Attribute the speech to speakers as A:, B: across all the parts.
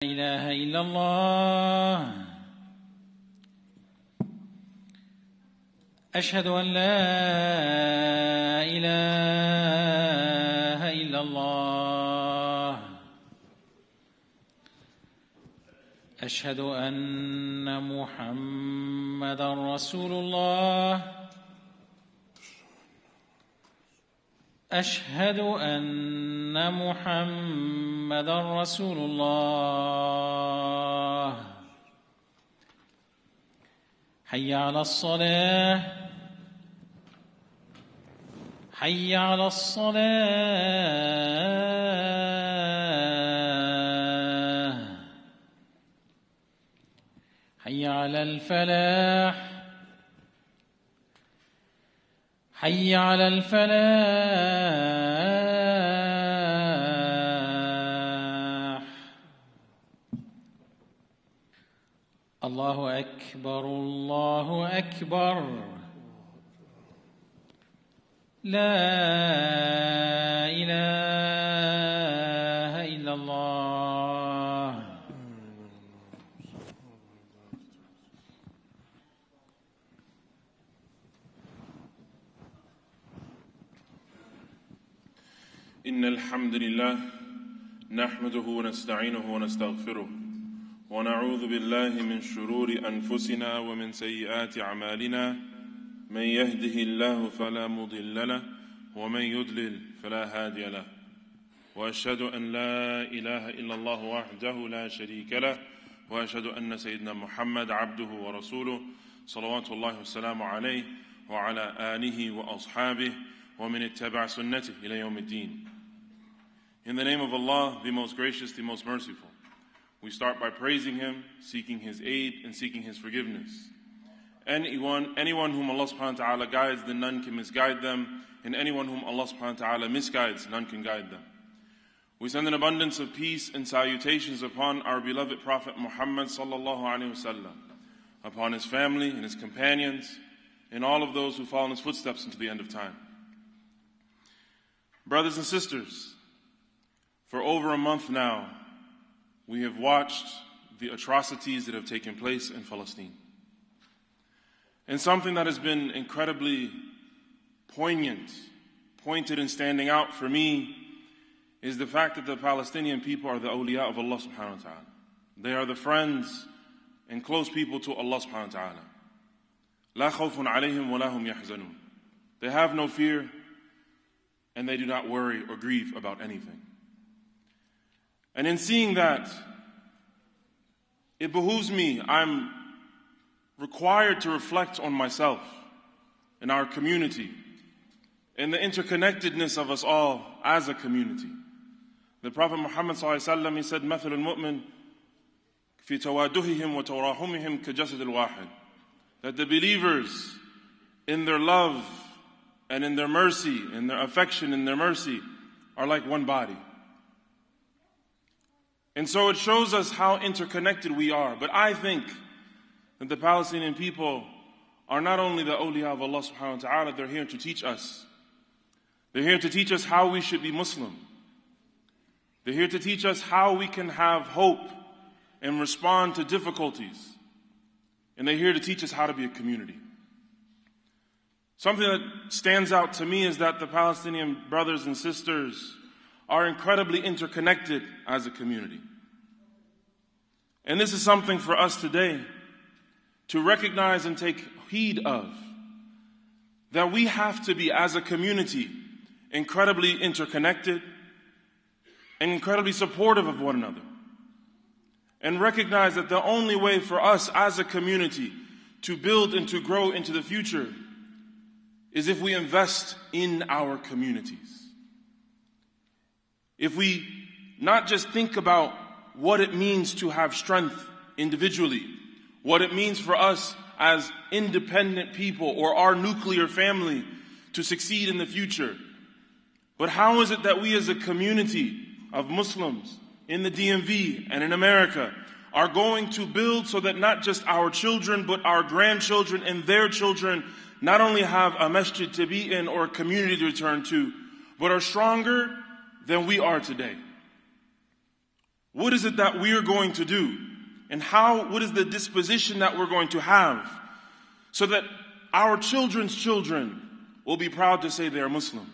A: إله إلا الله أشهد أن لا إله إلا الله أشهد أن محمدا رسول الله أشهد أن محمدا رسول الله حي على الصلاة حي على الصلاة حي على الفلاح حي على الفلاح الله أكبر الله أكبر لا إله إلا الله
B: إن الحمد لله نحمده ونستعينه ونستغفره ونعوذ بالله من شرور أنفسنا ومن سيئات أعمالنا من يهده الله فلا مضل له ومن يضلل فلا هادي له وأشهد أن لا إله إلا الله وحده لا شريك له وأشهد أن سيدنا محمد عبده ورسوله صلوات الله والسلام عليه وعلى آله وأصحابه ومن اتبع سنته إلى يوم الدين. In the name of Allah, the most gracious, the most merciful, we start by praising Him, seeking His aid, and seeking His forgiveness. Anyone whom Allah subhanahu wa ta'ala guides, then none can misguide them, and anyone whom Allah subhanahu wa ta'ala misguides, none can guide them. We send an abundance of peace and salutations upon our beloved Prophet Muhammad sallallahu alaihi wasallam, upon his family and his companions, and all of those who follow in his footsteps into the end of time. Brothers and sisters, for over a month now, we have watched the atrocities that have taken place in Palestine. And something that has been incredibly poignant, pointed and standing out for me is the fact that the Palestinian people are the awliya of Allah subhanahu wa ta'ala. They are the friends and close people to Allah subhanahu wa ta'ala. La khawfun alayhim wa lahum yahzanun. They have no fear and they do not worry or grieve about anything. And in seeing that, it behooves me, I'm required to reflect on myself and our community and the interconnectedness of us all as a community. The Prophet Muhammad ﷺ, he said, مَثَلُ الْمُؤْمِنِ فِي تَوَادُهِهِمْ وَتَوْرَاحُمِهِمْ كَجَسَدِ الْوَاحِدِ. That the believers, in their love and in their mercy, in their affection and their mercy, are like one body. And so it shows us how interconnected we are. But I think that the Palestinian people are not only the awliya of Allah subhanahu wa ta'ala, they're here to teach us. They're here to teach us how we should be Muslim. They're here to teach us how we can have hope and respond to difficulties. And they're here to teach us how to be a community. Something that stands out to me is that the Palestinian brothers and sisters are incredibly interconnected as a community. And this is something for us today to recognize and take heed of, that we have to be, as a community, incredibly interconnected and incredibly supportive of one another. And recognize that the only way for us as a community to build and to grow into the future is if we invest in our communities. If we not just think about what it means to have strength individually, what it means for us as independent people or our nuclear family to succeed in the future, but how is it that we as a community of Muslims in the DMV and in America are going to build so that not just our children, but our grandchildren and their children not only have a masjid to be in or a community to return to, but are stronger than we are today. What is it that we are going to do? And what is the disposition that we're going to have so that our children's children will be proud to say they are Muslims?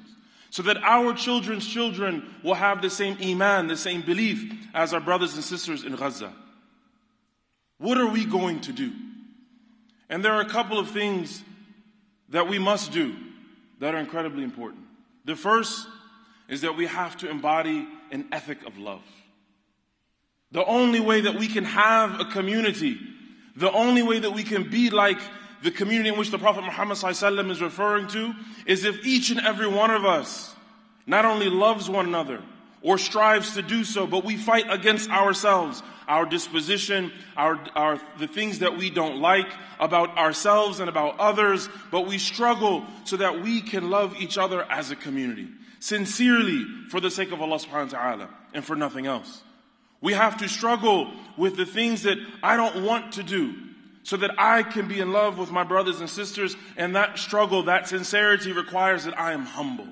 B: So that our children's children will have the same iman, the same belief as our brothers and sisters in Gaza. What are we going to do? And there are a couple of things that we must do that are incredibly important. The first is that we have to embody an ethic of love. The only way that we can have a community, the only way that we can be like the community in which the Prophet Muhammad ﷺ is referring to, is if each and every one of us not only loves one another or strives to do so, but we fight against ourselves, our disposition, the things that we don't like about ourselves and about others, but we struggle so that we can love each other as a community, sincerely for the sake of Allah subhanahu wa ta'ala and for nothing else. We have to struggle with the things that I don't want to do so that I can be in love with my brothers and sisters, and that struggle, that sincerity requires that I am humble.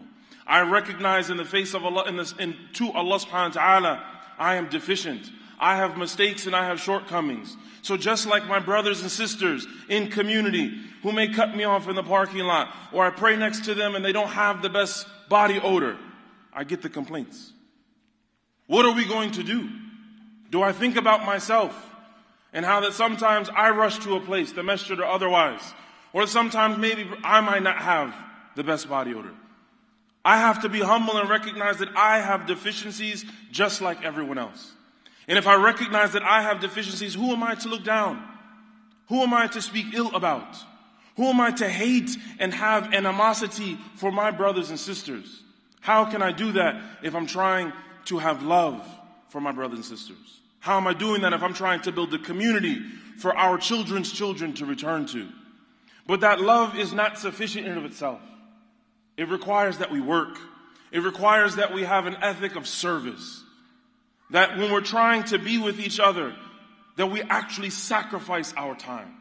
B: I recognize in the face of Allah, to Allah subhanahu wa ta'ala, I am deficient. I have mistakes and I have shortcomings. So just like my brothers and sisters in community who may cut me off in the parking lot, or I pray next to them and they don't have the best body odor, I get the complaints. What are we going to do? Do I think about myself and how that sometimes I rush to a place, the masjid or otherwise, or sometimes maybe I might not have the best body odor? I have to be humble and recognize that I have deficiencies just like everyone else. And if I recognize that I have deficiencies, who am I to look down? Who am I to speak ill about? Who am I to hate and have animosity for my brothers and sisters? How can I do that if I'm trying to have love for my brothers and sisters? How am I doing that if I'm trying to build a community for our children's children to return to? But that love is not sufficient in and of itself. It requires that we work. It requires that we have an ethic of service. That when we're trying to be with each other, that we actually sacrifice our time.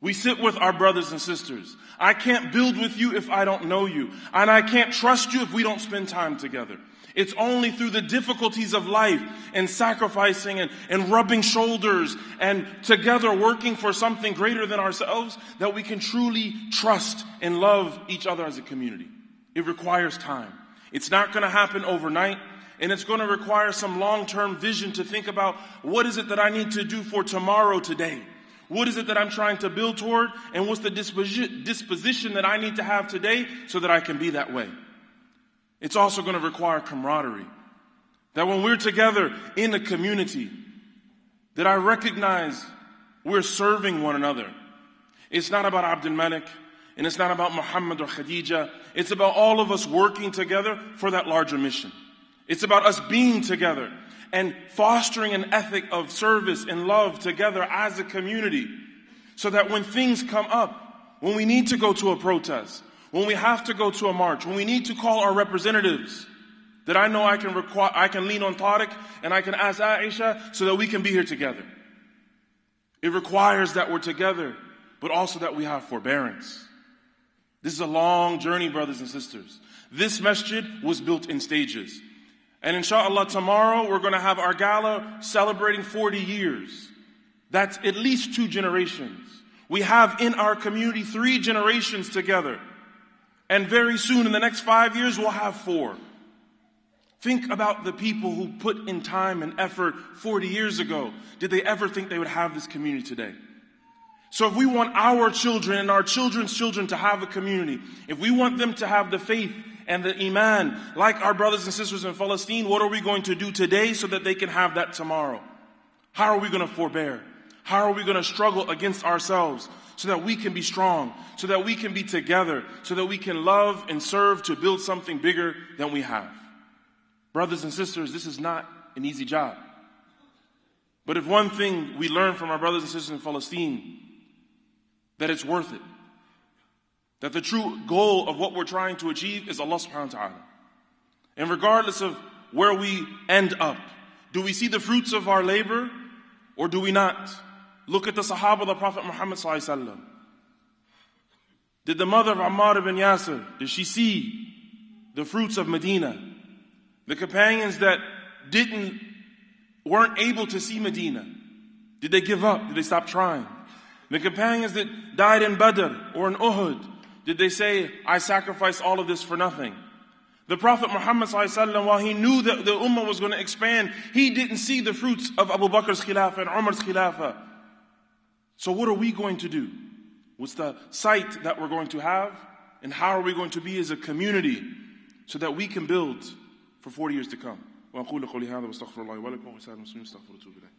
B: We sit with our brothers and sisters. I can't build with you if I don't know you. And I can't trust you if we don't spend time together. It's only through the difficulties of life and sacrificing and rubbing shoulders and together working for something greater than ourselves that we can truly trust and love each other as a community. It requires time. It's not going to happen overnight, and it's going to require some long-term vision to think about what is it that I need to do for tomorrow today? What is it that I'm trying to build toward? And what's the disposition that I need to have today so that I can be that way? It's also going to require camaraderie. That when we're together in a community, that I recognize we're serving one another. It's not about Abdul Malik, and it's not about Muhammad or Khadija. It's about all of us working together for that larger mission. It's about us being together and fostering an ethic of service and love together as a community, so that when things come up, when we need to go to a protest, when we have to go to a march, when we need to call our representatives, that I know I can lean on Tariq and I can ask Aisha so that we can be here together. It requires that we're together, but also that we have forbearance. This is a long journey, brothers and sisters. This masjid was built in stages. And inshallah, tomorrow we're going to have our gala celebrating 40 years. That's at least 2 generations. We have in our community 3 generations together. And very soon, in the next 5 years, we'll have 4. Think about the people who put in time and effort 40 years ago. Did they ever think they would have this community today? So if we want our children and our children's children to have a community, if we want them to have the faith and the iman like our brothers and sisters in Palestine, what are we going to do today so that they can have that tomorrow? How are we going to forbear? How are we going to struggle against ourselves so that we can be strong, so that we can be together, so that we can love and serve to build something bigger than we have? Brothers and sisters, this is not an easy job. But if one thing we learn from our brothers and sisters in Palestine, that it's worth it. That the true goal of what we're trying to achieve is Allah subhanahu wa ta'ala. And regardless of where we end up, do we see the fruits of our labor or do we not? Look at the Sahaba of the Prophet Muhammad sallallahu alaihi wasallam. Did the mother of Ammar ibn Yasir, did she see the fruits of Medina? The companions that didn't weren't able to see Medina? Did they give up? Did they stop trying? The companions that died in Badr or in Uhud, did they say, I sacrificed all of this for nothing? The Prophet Muhammad ﷺ, while he knew that the Ummah was going to expand, he didn't see the fruits of Abu Bakr's Khilafah and Umar's Khilafah. So what are we going to do? What's the sight that we're going to have? And how are we going to be as a community so that we can build for 40 years to come? وأقول قولي هذا واستغفر الله ولكم وسائر المسلمين استغفروا وتوبوا إليه.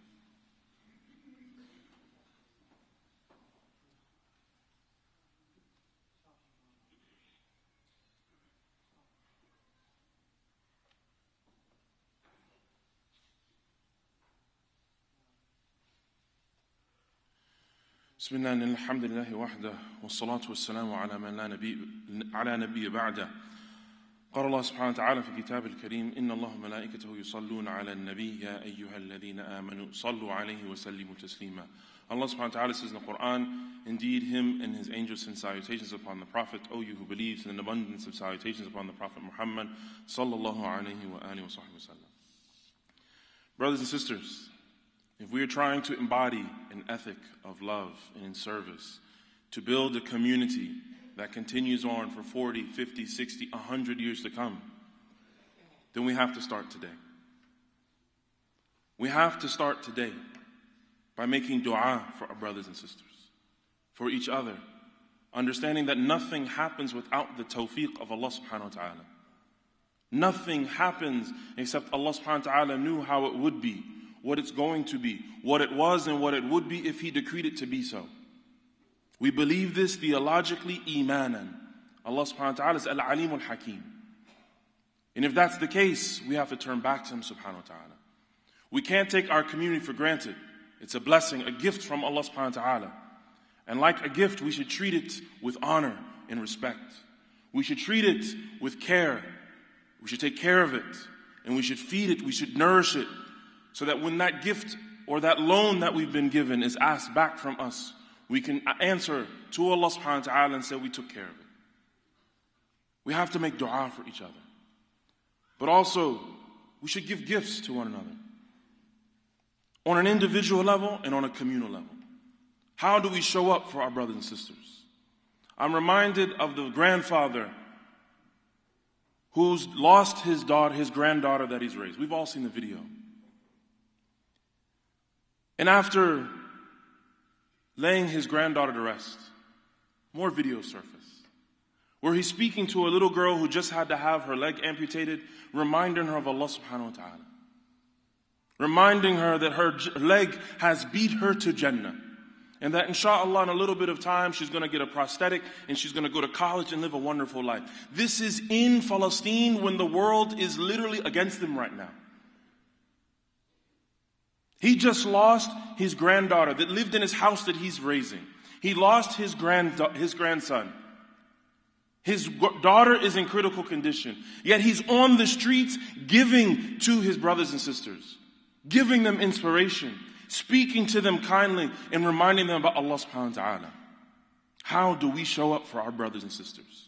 B: بسم الله الحمد لله وحده والصلاة والسلام على من لا نبي على نبي بعده. قال الله سبحانه وتعالى في كتاب الكريم إن الله ملائكته يصلون على النبي يا أيها الذين آمنوا صلوا عليه وسلموا تسليما. Allah subhanahu wa ta'ala says in the Quran, indeed him and his angels send salutations upon the Prophet, O you who believes, and an abundance of salutations upon the Prophet Muhammad sallallahu alayhi wa alihi wa sahbihi wa sallam. Brothers and sisters, if we are trying to embody an ethic of love and in service, to build a community that continues on for 40, 50, 60, 100 years to come, then we have to start today. We have to start today by making dua for our brothers and sisters, for each other, understanding that nothing happens without the tawfiq of Allah subhanahu wa ta'ala. Nothing happens except Allah subhanahu wa ta'ala knew how it would be, what it's going to be, what it was and what it would be if He decreed it to be so. We believe this theologically, imanan. Allah subhanahu wa ta'ala is al-alim al-hakim. And if that's the case, we have to turn back to Him subhanahu wa ta'ala. We can't take our community for granted. It's a blessing, a gift from Allah subhanahu wa ta'ala. And like a gift, we should treat it with honor and respect. We should treat it with care. We should take care of it. And we should feed it, we should nourish it, so that when that gift or that loan that we've been given is asked back from us, we can answer to Allah subhanahu wa ta'ala and say we took care of it. We have to make dua for each other. But also, we should give gifts to one another. On an individual level and on a communal level. How do we show up for our brothers and sisters? I'm reminded of the grandfather who's lost his daughter, his granddaughter that he's raised. We've all seen the video. And after laying his granddaughter to rest, more videos surface, where he's speaking to a little girl who just had to have her leg amputated, reminding her of Allah subhanahu wa ta'ala. Reminding her that her leg has beat her to Jannah. And that inshallah in a little bit of time she's going to get a prosthetic and she's going to go to college and live a wonderful life. This is in Palestine when the world is literally against them right now. He just his granddaughter that lived in his house that he's raising. He lost his grandson. His daughter is in critical condition. Yet he's on the streets giving to his brothers and sisters. Giving them inspiration. Speaking to them kindly and reminding them about Allah subhanahu wa ta'ala. How do we show up for our brothers and sisters?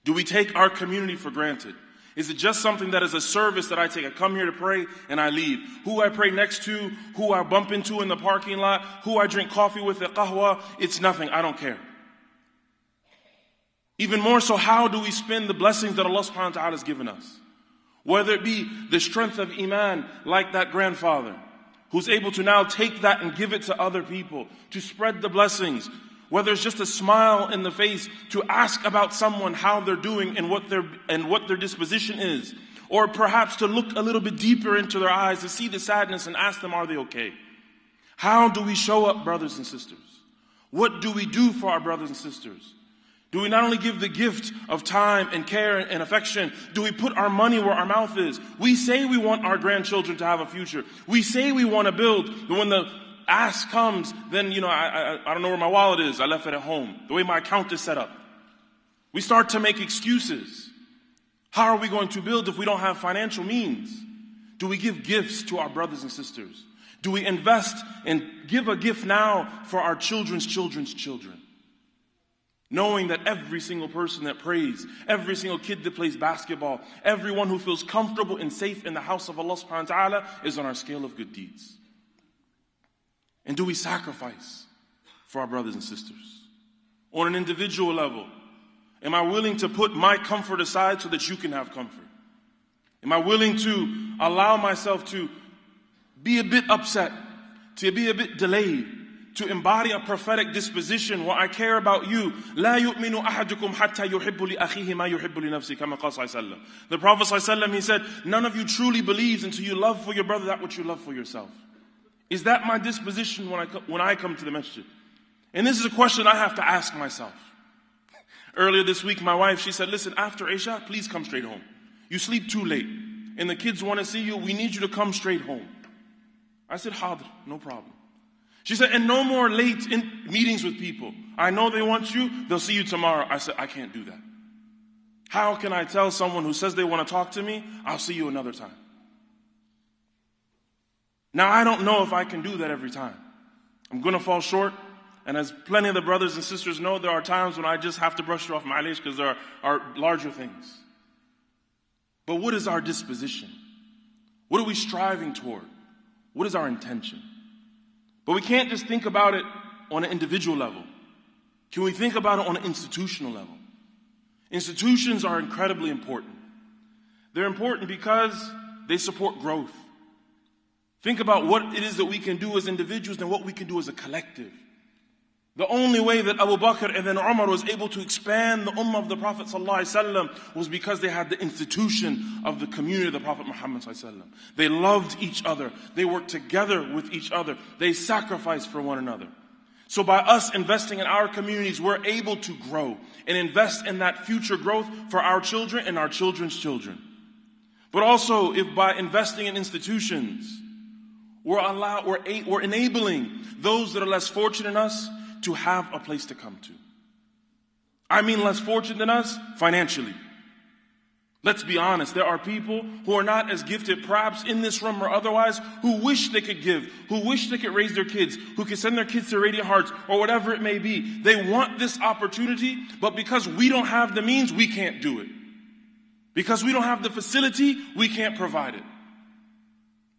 B: Do we take our community for granted? Is it just something that is a service that I take? I come here to pray and I leave. Who I pray next to, who I bump into in the parking lot, who I drink coffee with at qahwa, it's nothing. I don't care. Even more so, how do we spend the blessings that Allah subhanahu wa ta'ala has given us? Whether it be the strength of iman, like that grandfather, who's able to now take that and give it to other people, to spread the blessings. Whether it's just a smile in the face to ask about someone, how they're doing and what their disposition is. Or perhaps to look a little bit deeper into their eyes to see the sadness and ask them, are they okay? How do we show up, brothers and sisters? What do we do for our brothers and sisters? Do we not only give the gift of time and care and affection, do we put our money where our mouth is? We say we want our grandchildren to have a future. We say we want to build, but when the ask comes, then, I don't know where my wallet is. I left it at home. The way my account is set up. We start to make excuses. How are we going to build if we don't have financial means? Do we give gifts to our brothers and sisters? Do we invest and give a gift now for our children's children's children? Knowing that every single person that prays, every single kid that plays basketball, everyone who feels comfortable and safe in the house of Allah subhanahu wa ta'ala is on our scale of good deeds. And do we sacrifice for our brothers and sisters? On an individual level, am I willing to put my comfort aside so that you can have comfort? Am I willing to allow myself to be a bit upset, to be a bit delayed, to embody a prophetic disposition where I care about you? لا يؤمن أحدكم حتى يحب لأخيه ما يحب لنفسه كما قال صلى الله عليه وسلم. The Prophet صلى الله عليه وسلم, he said, none of you truly believes until you love for your brother that which you love for yourself. Is that my disposition when I come to the masjid? And this is a question I have to ask myself. Earlier this week, my wife, she said, listen, after Isha, please come straight home. You sleep too late, and the kids want to see you. We need you to come straight home. I said, Hadr, no problem. She said, and no more late meetings with people. I know they want you. They'll see you tomorrow. I said, I can't do that. How can I tell someone who says they want to talk to me, I'll see you another time? Now, I don't know if I can do that every time. I'm going to fall short. And as plenty of the brothers and sisters know, there are times when I just have to brush it off ma'alish because there are larger things. But what is our disposition? What are we striving toward? What is our intention? But we can't just think about it on an individual level. Can we think about it on an institutional level? Institutions are incredibly important. They're important because they support growth. Think about what it is that we can do as individuals and what we can do as a collective. The only way that Abu Bakr and then Umar was able to expand the ummah of the Prophet ﷺ was because they had the institution of the community of the Prophet Muhammad ﷺ. They loved each other. They worked together with each other. They sacrificed for one another. So by us investing in our communities, we're able to grow and invest in that future growth for our children and our children's children. But also, if by investing in institutions, we're enabling those that are less fortunate than us to have a place to come to. I mean less fortunate than us financially. Let's be honest, there are people who are not as gifted, perhaps in this room or otherwise, who wish they could give, who wish they could raise their kids, who could send their kids to Radiant Hearts or whatever it may be. They want this opportunity, but because we don't have the means, we can't do it. Because we don't have the facility, we can't provide it.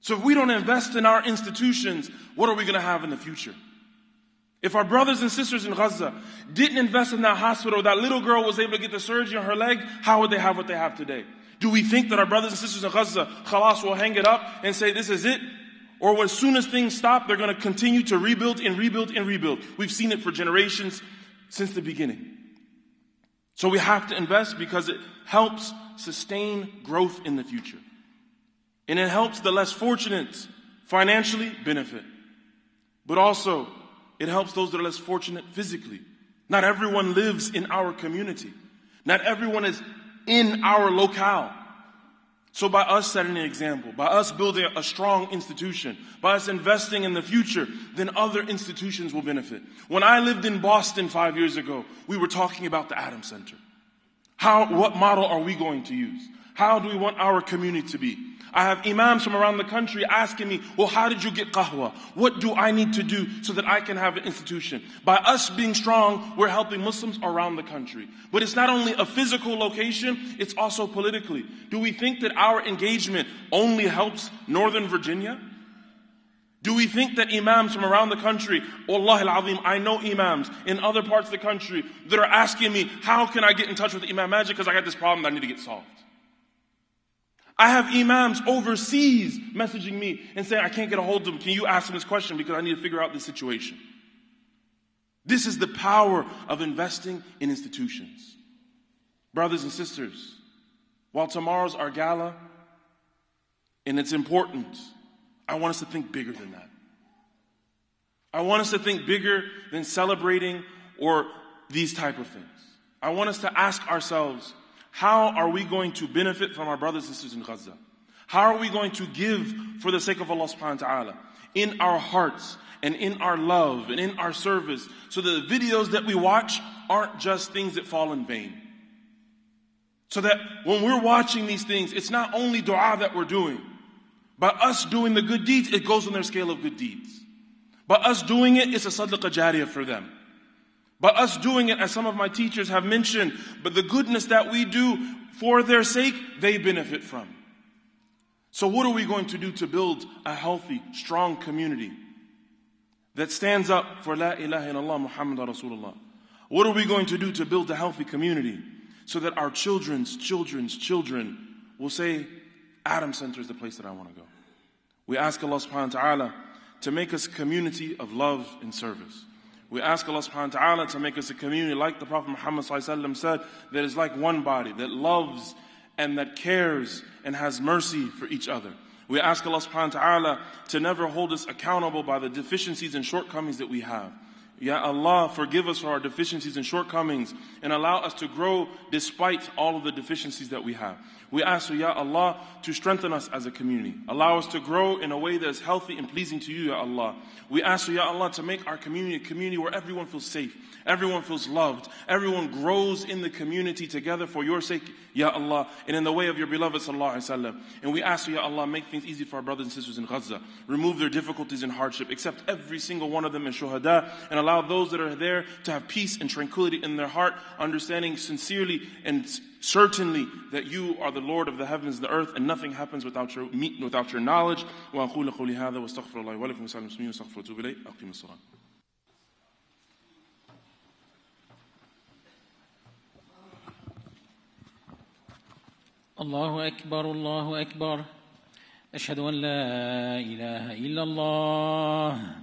B: So if we don't invest in our institutions, what are we going to have in the future? If our brothers and sisters in Gaza didn't invest in that hospital, that little girl was able to get the surgery on her leg, how would they have what they have today? Do we think that our brothers and sisters in Gaza, khalas, will hang it up and say this is it? Or as soon as things stop, they're going to continue to rebuild and rebuild and rebuild? We've seen it for generations since the beginning. So we have to invest because it helps sustain growth in the future. And it helps the less fortunate financially benefit. But also, it helps those that are less fortunate physically. Not everyone lives in our community. Not everyone is in our locale. So by us setting an example, by us building a strong institution, by us investing in the future, then other institutions will benefit. When I lived in Boston 5 years ago, we were talking about the Adam Center. What model are we going to use? How do we want our community to be? I have imams from around the country asking me, well, how did you get qahwa? What do I need to do so that I can have an institution? By us being strong, we're helping Muslims around the country. But it's not only a physical location, it's also politically. Do we think that our engagement only helps Northern Virginia? Do we think that imams from around the country, Wallahi al-Azim, I know imams in other parts of the country that are asking me, how can I get in touch with Imam Magid because I got this problem that I need to get solved? I have imams overseas messaging me and saying, I can't get a hold of them. Can you ask them this question because I need to figure out this situation? This is the power of investing in institutions. Brothers and sisters, while tomorrow's our gala, and it's important, I want us to think bigger than that. I want us to think bigger than celebrating or these type of things. I want us to ask ourselves, how are we going to benefit from our brothers and sisters in Gaza? How are we going to give for the sake of Allah subhanahu wa ta'ala? In our hearts and in our love and in our service, so that the videos that we watch aren't just things that fall in vain. So that when we're watching these things, it's not only dua that we're doing. By us doing the good deeds, it goes on their scale of good deeds. By us doing it, it's a sadaqah jariyah for them. But us doing it, as some of my teachers have mentioned, but the goodness that we do for their sake, they benefit from. So what are we going to do to build a healthy, strong community that stands up for La ilaha illallah Muhammad Rasulullah? What are we going to do to build a healthy community so that our children's children will say, Adam Center is the place that I want to go? We ask Allah subhanahu wa ta'ala to make us a community of love and service. We ask Allah subhanahu wa ta'ala to make us a community like the Prophet Muhammad sallallahu alaihi wasallam said, that is like one body, that loves and that cares and has mercy for each other. We ask Allah subhanahu wa ta'ala to never hold us accountable by the deficiencies and shortcomings that we have. Ya Allah, forgive us for our deficiencies and shortcomings and allow us to grow despite all of the deficiencies that we have. We ask you, Ya Allah, to strengthen us as a community. Allow us to grow in a way that is healthy and pleasing to you, Ya Allah. We ask you, Ya Allah, to make our community a community where everyone feels safe, everyone feels loved, everyone grows in the community together for your sake, Ya Allah, and in the way of your beloved Sallallahu Alaihi Wasallam. And we ask you, Ya Allah, make things easy for our brothers and sisters in Gaza. Remove their difficulties and hardship. Accept every single one of them as shuhada, and allow those that are there to have peace and tranquility in their heart, understanding sincerely and certainly that you are the Lord of the heavens and the earth, and nothing happens without your knowledge. وأقول قولي هذا واستغفر الله ولكم وسائر المسلمين واستغفر واتوب إليه. أقيم الصلاة.
A: الله أكبر الله أكبر. أشهد أن لا إله إلا الله.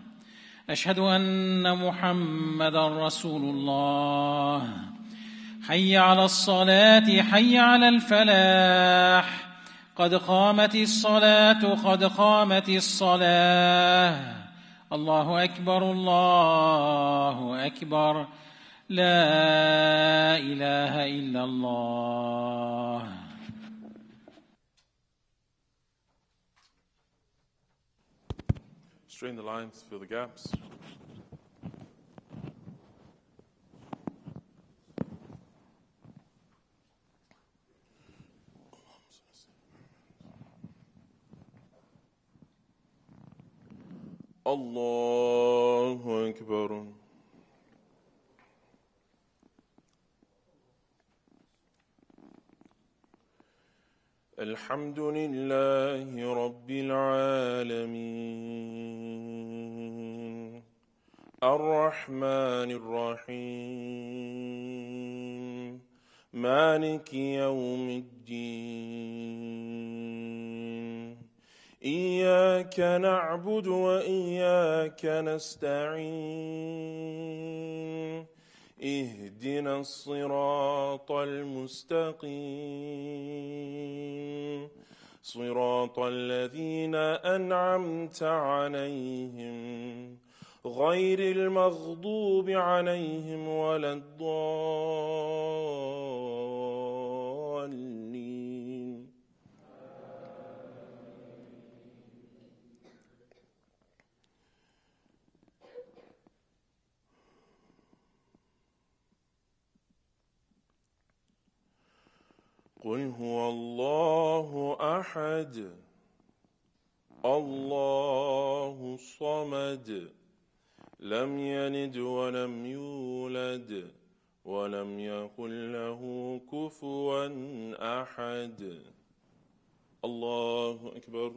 A: أشهد أن محمدا رسول الله. حي على الصلاة حي على الفلاح. قد قامت الصلاة قد قامت الصلاة. الله أكبر الله أكبر. لا إله إلا الله.
B: Strain the lines, fill the gaps. Allahu Akbar. الحمد لله رب العالمين الرحمن الرحيم مالك يوم الدين إياك نعبد وإياك نستعين اهدنا الصراط المستقيم صراط الذين أنعمت عليهم غير المغضوب عليهم ولا الضالين. قل هو الله أحد الله الصمد لم يلد ولم يولد ولم يكن له كفوا أحد. الله أكبر.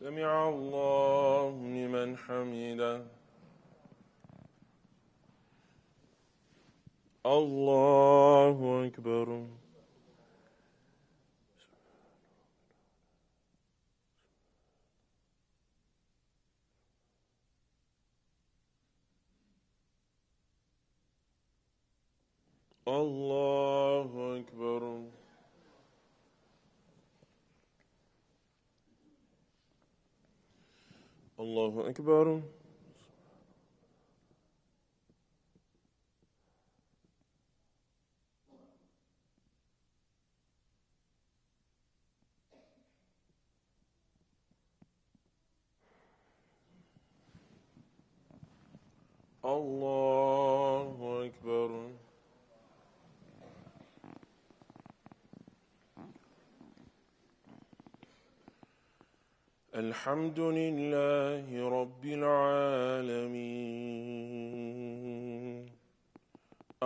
B: سمع الله لمن حمده. الله أكبر. الله أكبر. الله أكبر. الله أكبر. الحمد لله رب العالمين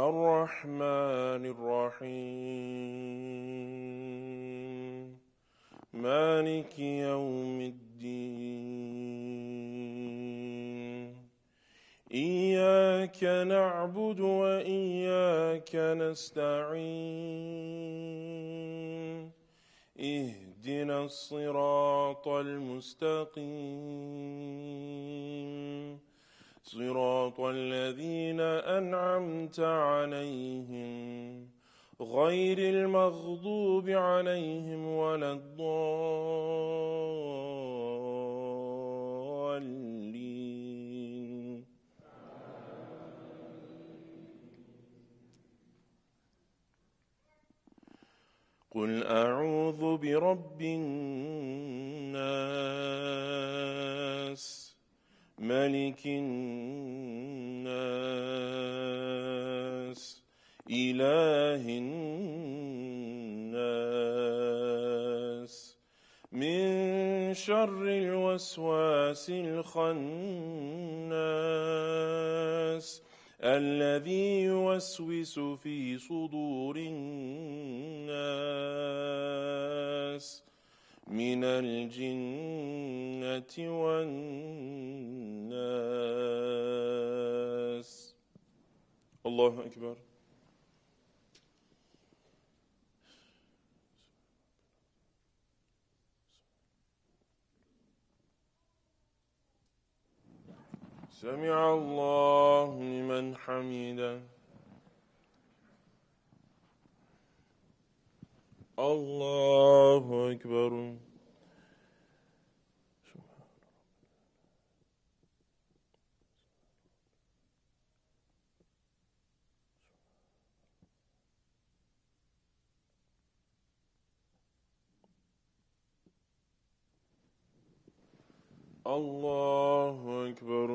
B: الرحمن الرحيم مالك يوم الدين إياك نعبد وإياك نستعين اهدنا الصراط المستقيم صراط الذين أنعمت عليهم غير المغضوب عليهم ولا الضالين. قل أعوذ برب الناس ملك الناس إله الناس من شر الوسواس الخناس الذي يوسوس في صدور الناس من الجنة والناس. الله أكبر. سمع الله لمن حمده. الله أكبر. الله أكبر.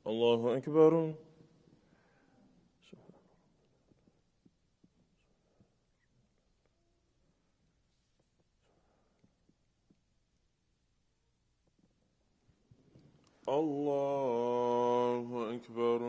B: الله أكبر. الله أكبر.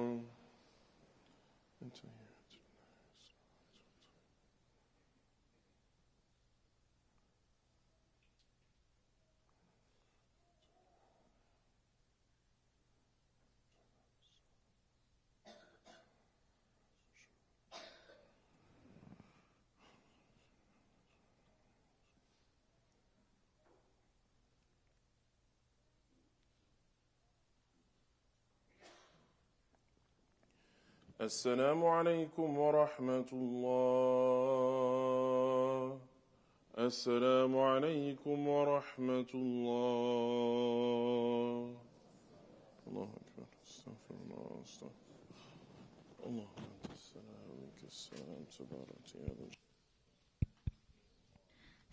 B: السلام عليكم ورحمة الله. السلام عليكم ورحمة الله. الله أكبر. استغفر الله. استغفر الله. أنت السلام ومنك السلام تبارك يا رب.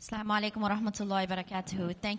C: Assalamu alaikum wa rahmatullahi wa barakatuh. Thank